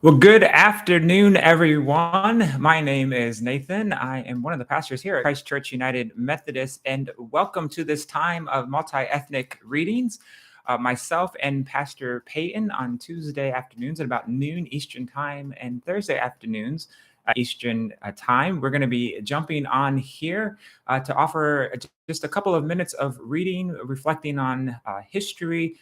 Well, good afternoon, everyone. My name is Nathan. I am one of the pastors here at Christ Church United Methodist, and welcome to this time of multi-ethnic readings. Myself and Pastor Peyton on Tuesday afternoons at about noon Eastern Time and Thursday afternoons Eastern Time. We're going to be jumping on here to offer just a couple of minutes of reading, reflecting on history,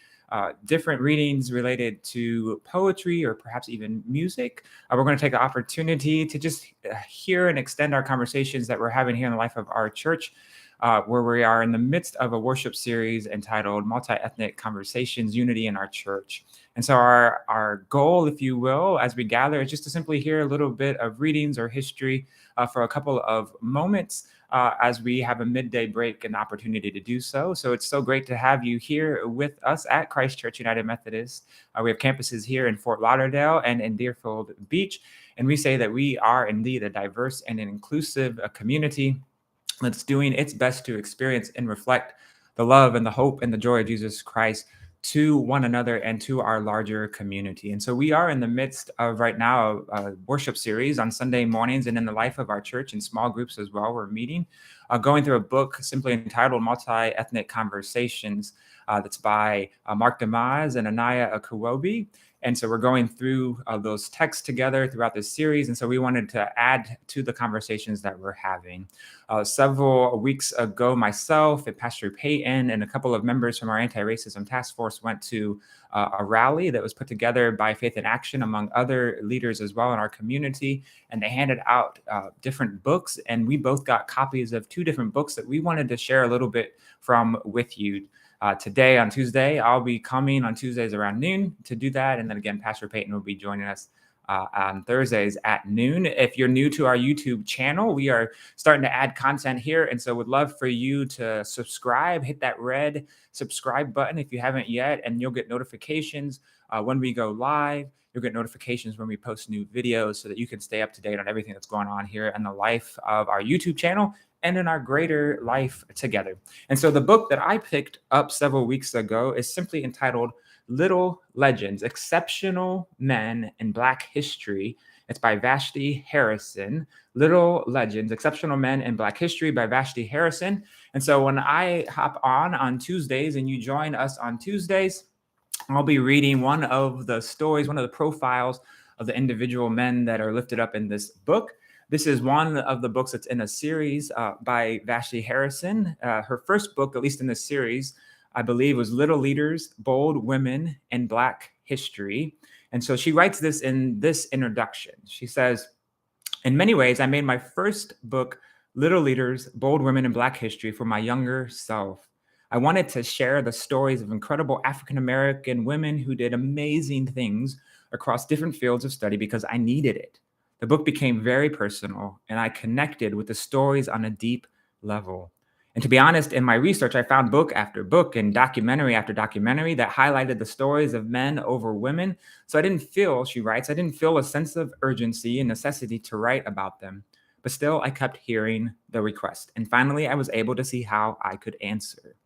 different readings related to poetry or perhaps even music. We're going to take the opportunity to just hear and extend our conversations that we're having here in the life of our church, where we are in the midst of a worship series entitled Multiethnic Conversations, Unity in Our Church. And so our goal, if you will, as we gather is just to simply hear a little bit of readings or history for a couple of moments as we have a midday break and opportunity to do so. So it's so great to have you here with us at Christ Church United Methodist. We have campuses here in Fort Lauderdale and in Deerfield Beach. And we say that we are indeed a diverse and an inclusive community that's doing its best to experience and reflect the love and the hope and the joy of Jesus Christ to one another and to our larger community. And so we are in the midst of right now a worship series on Sunday mornings and in the life of our church in small groups as well. We're meeting, going through a book simply entitled Multi-Ethnic Conversations that's by Mark Demaz and Anaya Akuwobi. And so we're going through those texts together throughout this series. And so we wanted to add to the conversations that we're having. Several weeks ago, myself and Pastor Peyton and a couple of members from our anti-racism task force went to a rally that was put together by Faith in Action, among other leaders as well in our community. And they handed out different books. And we both got copies of two different books that we wanted to share a little bit from with you. Today on Tuesday, I'll be coming on Tuesdays around noon to do that. And then again, Pastor Peyton will be joining us on Thursdays at noon. If you're new to our YouTube channel, we are starting to add content here. And so would love for you to subscribe, hit that red subscribe button if you haven't yet, and you'll get notifications when we go live. You'll get notifications when we post new videos so that you can stay up to date on everything that's going on here in the life of our YouTube channel and in our greater life together. And so the book that I picked up several weeks ago is simply entitled Little Legends, Exceptional Men in Black History. It's by Vashti Harrison. Little Legends, Exceptional Men in Black History by Vashti Harrison. And so when I hop on Tuesdays and you join us on Tuesdays, I'll be reading one of the stories, one of the profiles of the individual men that are lifted up in this book. This is one of the books that's in a series by Vashti Harrison. Her first book, at least in this series, I believe, was Little Leaders, Bold Women in Black History. And so she writes this in this introduction. She says, in many ways, I made my first book, Little Leaders, Bold Women in Black History, for my younger self. I wanted to share the stories of incredible African-American women who did amazing things across different fields of study because I needed it. The book became very personal, and I connected with the stories on a deep level. And to be honest, in my research, I found book after book and documentary after documentary that highlighted the stories of men over women. So I didn't feel, she writes, I didn't feel a sense of urgency and necessity to write about them. But still, I kept hearing the request. And finally, I was able to see how I could answer.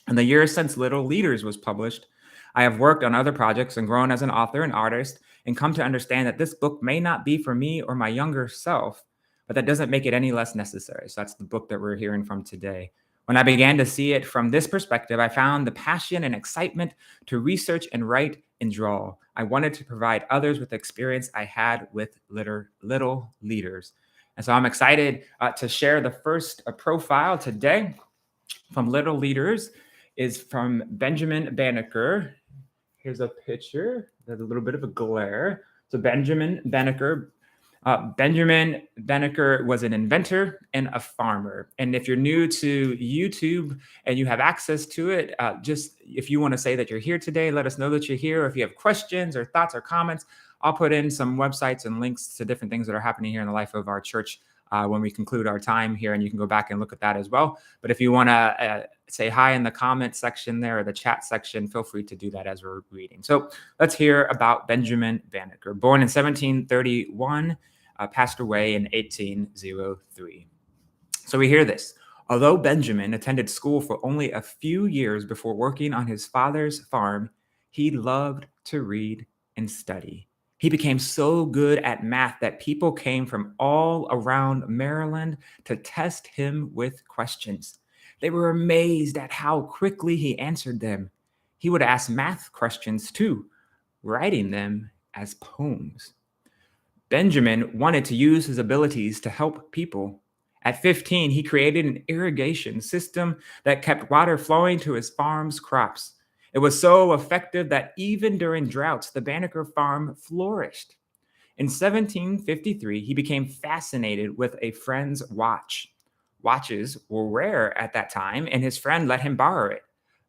In the years since Little Leaders was published, I have worked on other projects and grown as an author and artist, and come to understand that this book may not be for me or my younger self, but that doesn't make it any less necessary. So that's the book that we're hearing from today. When I began to see it from this perspective, I found the passion and excitement to research and write and draw. I wanted to provide others with the experience I had with Little Leaders. And so I'm excited to share the first profile today from Little Leaders is from Benjamin Banneker. Here's a picture. There's a little bit of a glare. So Benjamin Banneker. Benjamin Banneker was an inventor and a farmer. And if you're new to YouTube and you have access to it, just if you want to say that you're here today, let us know that you're here. Or if you have questions or thoughts or comments, I'll put in some websites and links to different things that are happening here in the life of our church when we conclude our time here, and you can go back and look at that as well. But if you want to say hi in the comment section there or the chat section, feel free to do that as we're reading. So let's hear about Benjamin Banneker. Born in 1731, passed away in 1803. So we hear this. Although Benjamin attended school for only a few years before working on his father's farm, he loved to read and study. He became so good at math that people came from all around Maryland to test him with questions. They were amazed at how quickly he answered them. He would ask math questions too, writing them as poems. Benjamin wanted to use his abilities to help people. At 15, he created an irrigation system that kept water flowing to his farm's crops. It was so effective that even during droughts, the Banneker farm flourished. In 1753, he became fascinated with a friend's watch. Watches were rare at that time, and his friend let him borrow it.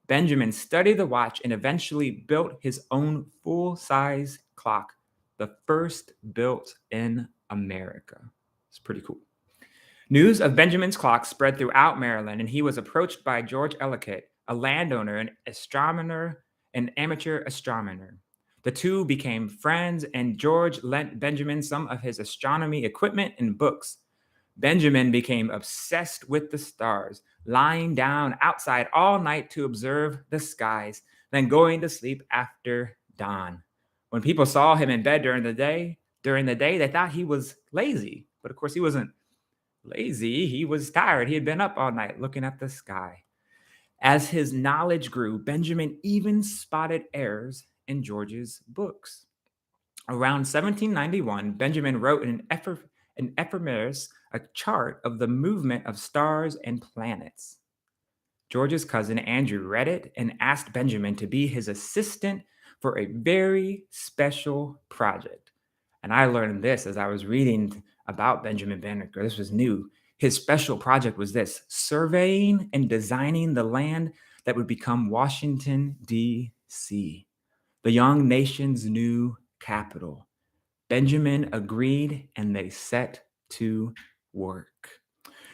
Benjamin studied the watch and eventually built his own full size clock, the first built in America. It's pretty cool. News of Benjamin's clock spread throughout Maryland, and he was approached by George Ellicott, a landowner, an astronomer, an amateur astronomer. The two became friends, and George lent Benjamin some of his astronomy equipment and books. Benjamin became obsessed with the stars, lying down outside all night to observe the skies, then going to sleep after dawn. When people saw him in bed during the day, they thought he was lazy. But of course, he wasn't lazy. He was tired. He had been up all night looking at the sky. As his knowledge grew, Benjamin even spotted errors in George's books. Around 1791, Benjamin wrote an ephemeris, a chart of the movement of stars and planets. George's cousin Andrew read it and asked Benjamin to be his assistant for a very special project. And I learned this as I was reading about Benjamin Banneker. This was new. His special project was this: surveying and designing the land that would become Washington, D.C., the young nation's new capital. Benjamin agreed, and they set to work.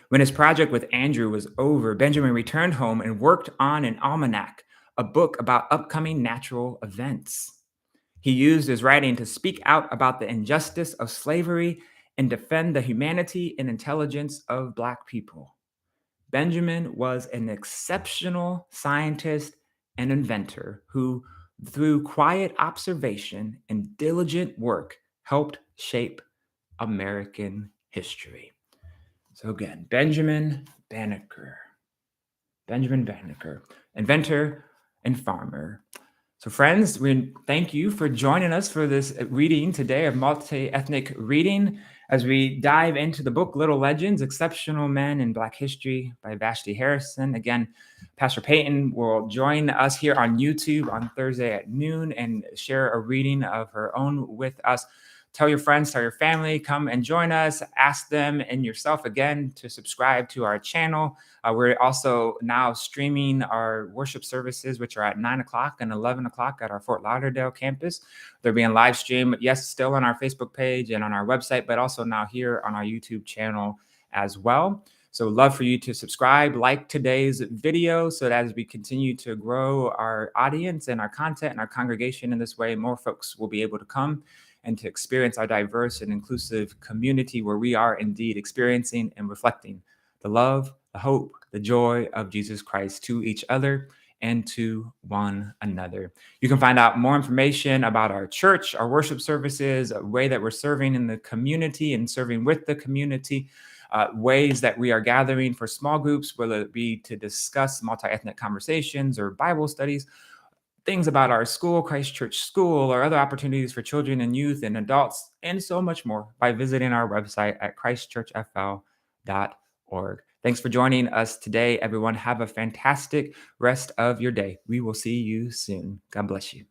When his project with Andrew was over, Benjamin returned home and worked on an almanac, a book about upcoming natural events. He used his writing to speak out about the injustice of slavery and defend the humanity and intelligence of Black people. Benjamin was an exceptional scientist and inventor who, through quiet observation and diligent work, helped shape American history. So again, Benjamin Banneker, inventor and farmer. So friends, we thank you for joining us for this reading today of Multiethnic Reading as we dive into the book Little Legends, Exceptional Men in Black History by Vashti Harrison. Again, Pastor Peyton will join us here on YouTube on Thursday at noon and share a reading of her own with us. Tell your friends, tell your family, come and join us. Ask them and yourself again to subscribe to our channel. We're also now streaming our worship services, which are at 9 o'clock and 11 o'clock at our Fort Lauderdale campus. They're being live streamed, yes, still on our Facebook page and on our website, but also now here on our YouTube channel as well. So love for you to subscribe, like today's video, so that as we continue to grow our audience and our content and our congregation in this way, more folks will be able to come and to experience our diverse and inclusive community where we are indeed experiencing and reflecting the love, the hope, the joy of Jesus Christ to each other and to one another. You can find out more information about our church, our worship services, a way that we're serving in the community and serving with the community, ways that we are gathering for small groups, whether it be to discuss multi-ethnic conversations or Bible studies, things about our school, Christ Church School, or other opportunities for children and youth and adults, and so much more by visiting our website at christchurchfl.org. Thanks for joining us today, everyone. Have a fantastic rest of your day. We will see you soon. God bless you.